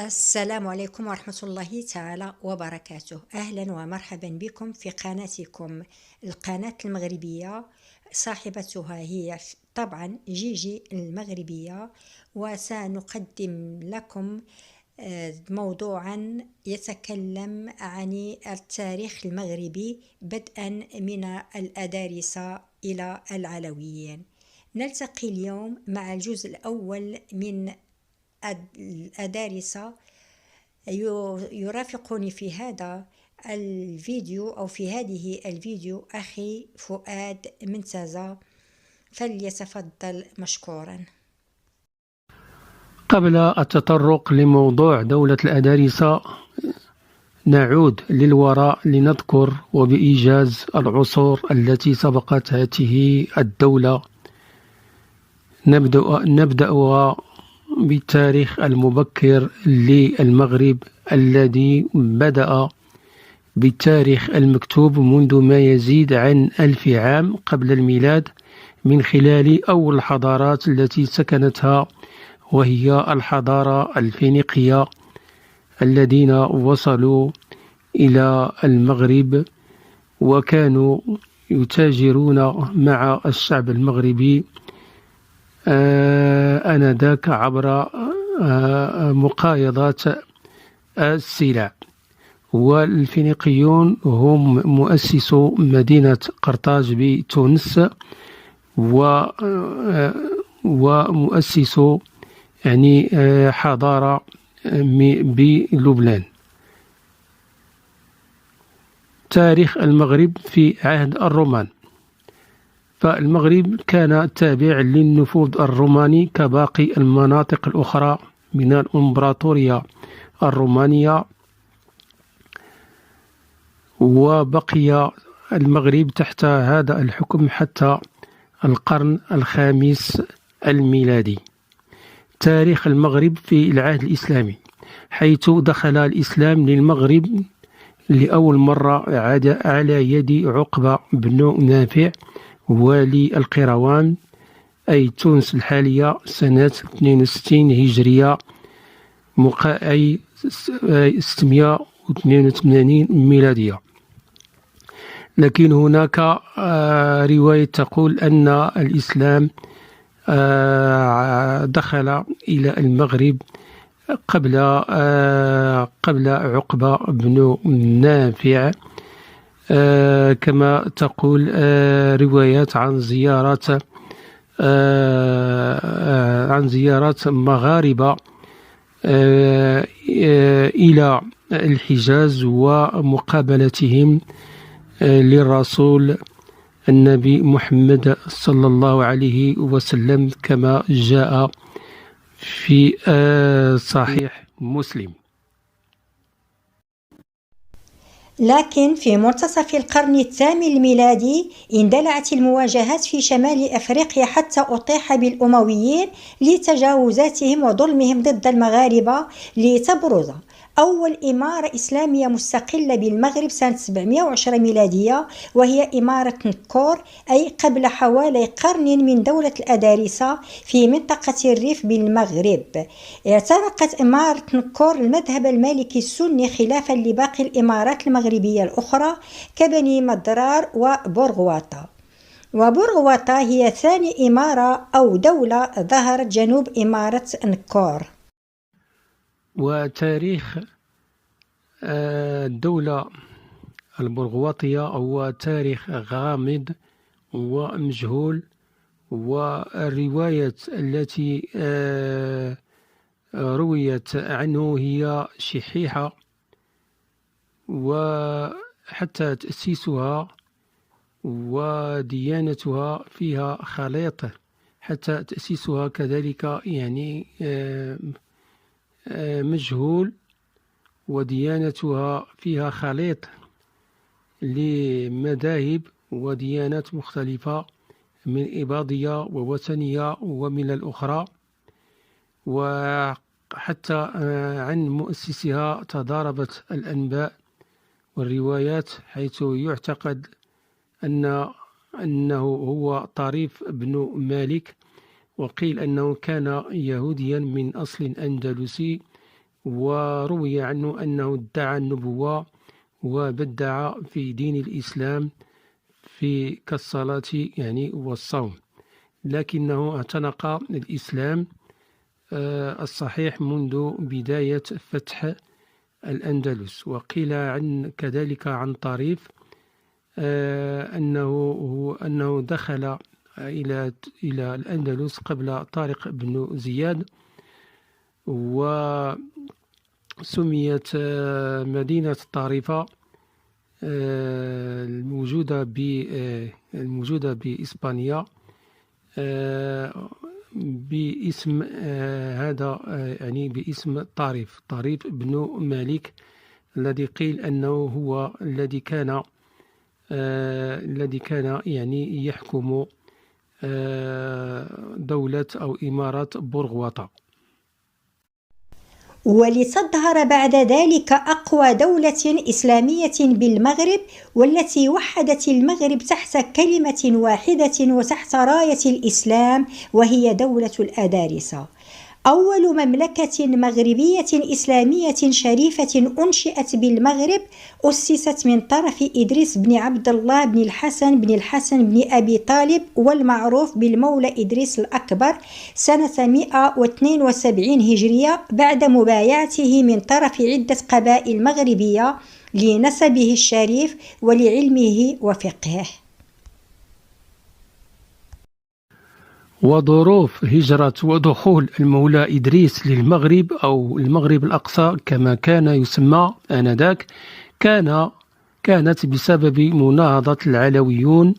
السلام عليكم ورحمة الله تعالى وبركاته. أهلا ومرحبا بكم في قناتكم القناة المغربية، صاحبتها هي طبعا جيجي المغربية، وسنقدم لكم موضوعا يتكلم عن التاريخ المغربي بدءا من الأدارسة إلى العلويين. نلتقي اليوم مع الجزء الأول من الأدارسة. يرافقني في هذا الفيديو أو في هذه الفيديو أخي فؤاد منتزه، فليتفضل مشكورا. قبل التطرق لموضوع دولة الأدارسة نعود للوراء لنذكر وبإيجاز العصور التي سبقت هذه الدولة. نبدأ بالتاريخ المبكر للمغرب الذي بدأ بالتاريخ المكتوب منذ ما يزيد عن 1000 عام قبل الميلاد، من خلال أول الحضارات التي سكنتها، وهي الحضارة الفينيقية الذين وصلوا إلى المغرب وكانوا يتاجرون مع الشعب المغربي آنذاك عبر مقايضة السلع. والفينيقيون هم مؤسسو مدينة قرطاج بتونس ومؤسسو حضارة بلبنان. تاريخ المغرب في عهد الرومان. فالمغرب كان تابع للنفوذ الروماني كباقي المناطق الأخرى من الإمبراطورية الرومانية، وبقي المغرب تحت هذا الحكم حتى القرن الخامس الميلادي. تاريخ المغرب في العهد الإسلامي، حيث دخل الإسلام للمغرب لأول مرة على يد عقبة بن نافع والي القيروان، أي تونس الحالية، سنة 62 هجرية أي 682 ميلادية. لكن هناك رواية تقول أن الإسلام دخل إلى المغرب قبل عقبة بن نافع، كما تقول روايات عن زيارة مغاربة إلى الحجاز ومقابلتهم للرسول النبي محمد صلى الله عليه وسلم، كما جاء في صحيح مسلم. لكن في منتصف القرن الثامن الميلادي اندلعت المواجهات في شمال أفريقيا حتى أطيح بالأمويين لتجاوزاتهم وظلمهم ضد المغاربة، لتبرز أول إمارة إسلامية مستقلة بالمغرب سنة 710 ميلادية، وهي إمارة نكور، أي قبل حوالي قرن من دولة الأدارسة في منطقة الريف بالمغرب. اعتنقت إمارة نكور المذهب المالكي السني خلافا لباقي الإمارات المغربية الأخرى كبني مدرار وبورغواطة. وبورغواطة هي ثاني إمارة أو دولة ظهرت جنوب إمارة نكور. وتاريخ الدولة البرغواطية هو تاريخ غامض ومجهول، والرواية التي رويت عنه هي شحيحة، وحتى تأسيسها وديانتها فيها خليط، حتى تأسيسها كذلك مجهول، وديانتها فيها خليط لمذاهب وديانات مختلفة من إباضية ووثنية ومن الأخرى. وحتى عن مؤسسها تضاربت الأنباء والروايات، حيث يعتقد أنه هو طريف بن مالك، وقيل أنه كان يهوديا من أصل أندلسي، وروي عنه أنه ادعى النبوة وبدع في دين الإسلام كالصلاة يعني والصوم، لكنه اعتنق الإسلام الصحيح منذ بداية فتح الأندلس. وقيل كذلك عن طريف أنه دخل إلى الأندلس قبل طارق بن زياد، وسميت مدينة طريفة الموجودة بإسبانيا باسم هذا، يعني باسم طريف بن مالك، الذي قيل أنه هو الذي كان يعني يحكم دولة أو إمارة برغوثة. ولتظهر بعد ذلك أقوى دولة إسلامية بالمغرب، والتي وحدت المغرب تحت كلمة واحدة وتحت راية الإسلام، وهي دولة الأدارسة. أول مملكة مغربية إسلامية شريفة أنشئت بالمغرب أسست من طرف إدريس بن عبد الله بن الحسن بن أبي طالب، والمعروف بالمولى إدريس الأكبر، سنة 172 هجرية، بعد مبايعته من طرف عدة قبائل مغربية لنسبه الشريف ولعلمه وفقهه. وظروف هجرة ودخول المولى إدريس للمغرب أو المغرب الأقصى كما كان يسمى آنذاك كانت بسبب مناهضة العلويون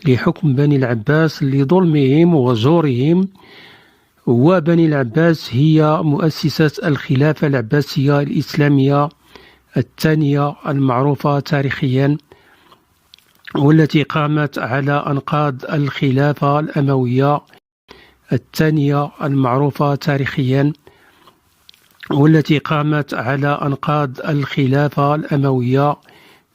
لحكم بني العباس لظلمهم وجورهم. وبني العباس هي مؤسسة الخلافة العباسية الإسلامية الثانية المعروفة تاريخيا، والتي قامت على أنقاض الخلافة الأموية الثانية المعروفة تاريخيا، والتي قامت على أنقاض الخلافة الأموية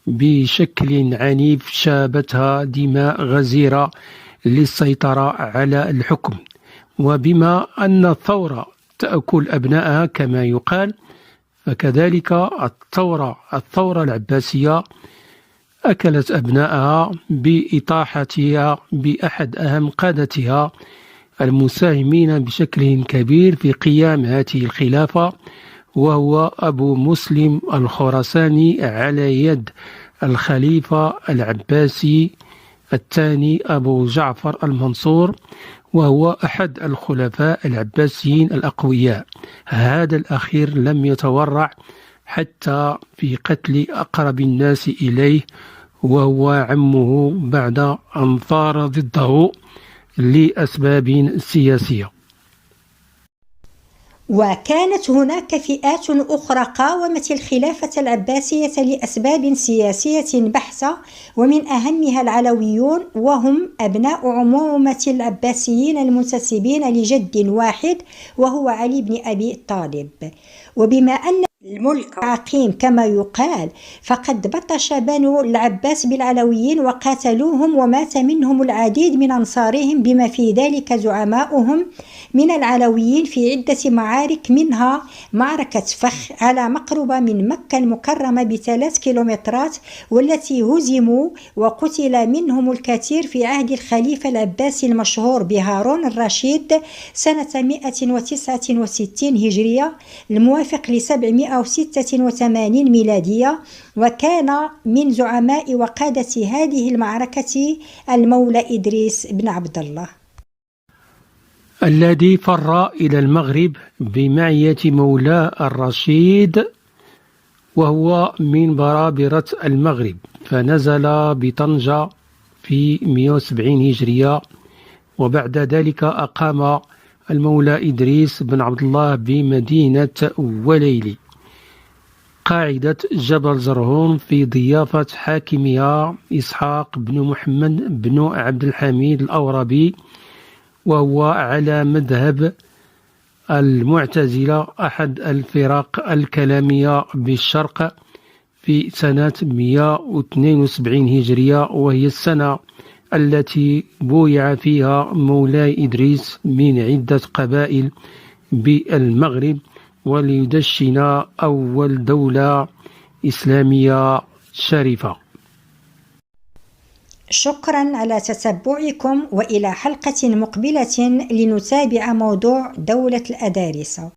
بشكل عنيف شابتها دماء غزيرة للسيطرة على الحكم. وبما أن الثورة تأكل أبنائها كما يقال، فكذلك الثورة العباسية أكلت أبنائها بإطاحتها بأحد أهم قادتها المساهمين بشكل كبير في قيام هذه الخلافة، وهو أبو مسلم الخراساني على يد الخليفة العباسي الثاني أبو جعفر المنصور، وهو أحد الخلفاء العباسيين الأقوياء. هذا الأخير لم يتورع حتى في قتل أقرب الناس إليه، وهو عمه، بعد أن ثار ضده لأسباب سياسية. وكانت هناك فئات أخرى قاومت الخلافة العباسية لأسباب سياسية بحتة، ومن أهمها العلويون، وهم أبناء عمومة العباسيين المنتسبين لجد واحد وهو علي بن أبي طالب. وبما أن الملك عقيم كما يقال، فقد بطش بنو العباس بالعلويين وقاتلوهم، ومات منهم العديد من أنصارهم، بما في ذلك زعماؤهم من العلويين في عدة معارك، منها معركة فخ على مقربة من مكة المكرمة ب3 كيلومترات، والتي هزموا وقتل منهم الكثير في عهد الخليفة العباسي المشهور بهارون الرشيد سنة 169 هجرية الموافق ل786 ميلادية. وكان من زعماء وقادة هذه المعركة المولى إدريس بن عبد الله، الذي فر إلى المغرب بمعية مولاه الرشيد، وهو من برابرة المغرب، فنزل بطنجة في 170 هجرية. وبعد ذلك أقام المولى إدريس بن عبد الله بمدينة وليلي قاعدة جبل زرهون في ضيافة حاكمها إسحاق بن محمد بن عبد الحميد الأوربي، وهو على مذهب المعتزلة أحد الفرق الكلامية بالشرق، في سنة 172 هجرية، وهي السنة التي بويع فيها مولاي إدريس من عدة قبائل بالمغرب، وليدشن أول دولة إسلامية شريفة. شكرا على تتبعكم، وإلى حلقة مقبلة لنتابع موضوع دولة الأدارسة.